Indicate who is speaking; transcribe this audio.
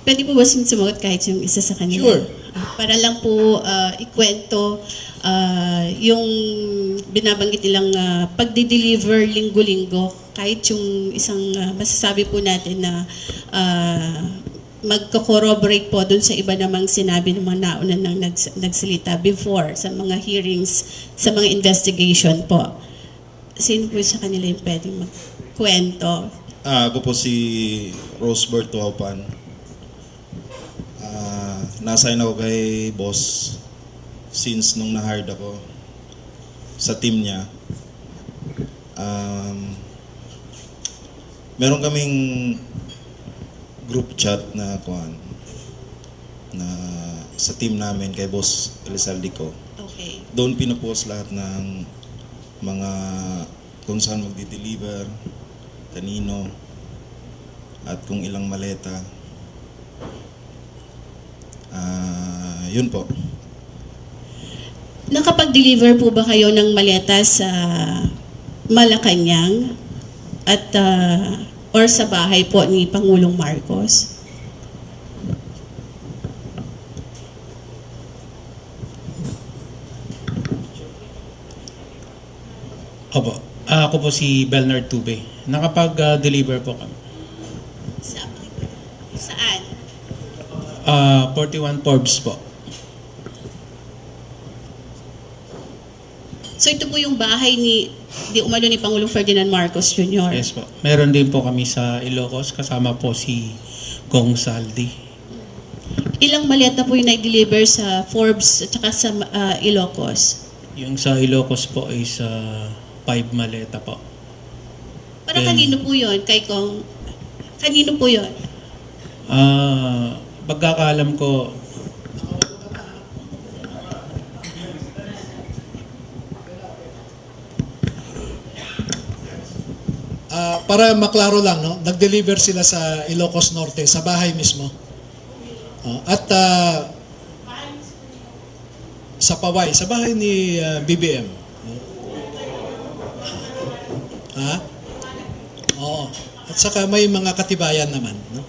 Speaker 1: Pwede po ba sumagot kahit yung isa sa kanila?
Speaker 2: Sure.
Speaker 1: Para lang po ikwento yung binabanggit nilang pagdi-deliver linggo-linggo. Kahit yung isang masasabi po natin na magko-corroborate po dun sa iba namang sinabi ng mga nauna nang nagsalita before sa mga hearings, sa mga investigation po. Sino po sa kanila yung pwedeng magkwento?
Speaker 3: Ako po si Rosebert Tuaupan. Nasign ako kay boss since nung na-hired ako sa team niya. Meron kaming group chat na sa team namin kay boss Elizalde ko.
Speaker 1: Okay.
Speaker 3: Doon pinopost lahat ng mga kung saan magdi-deliver, kanino, at kung ilang maleta. Yun po.
Speaker 1: Nakapag-deliver po ba kayo ng maleta sa Malacanang at or sa bahay po ni Pangulong Marcos?
Speaker 4: Opo. Ako po si Belnard Tube. Nakapag-deliver po kami.
Speaker 1: Saan?
Speaker 4: 41 Forbes po.
Speaker 1: So ito po yung bahay di umano ni Pangulong Ferdinand Marcos Jr.
Speaker 4: Yes po. Meron din po kami sa Ilocos. Kasama po si Kong Saldi.
Speaker 1: Ilang maleta po yung na-deliver sa Forbes at saka sa Ilocos?
Speaker 4: Yung sa Ilocos po ay sa 5 maleta po.
Speaker 1: Para kanino po yun? Kay Kong? Kanino po yun?
Speaker 4: Pagkakaalam ko,
Speaker 2: Para maklaro lang, no? Nag-deliver sila sa Ilocos Norte, sa bahay mismo. At sa Paway, sa bahay ni BBM. Ha? Oo. At saka may mga katibayan naman, no?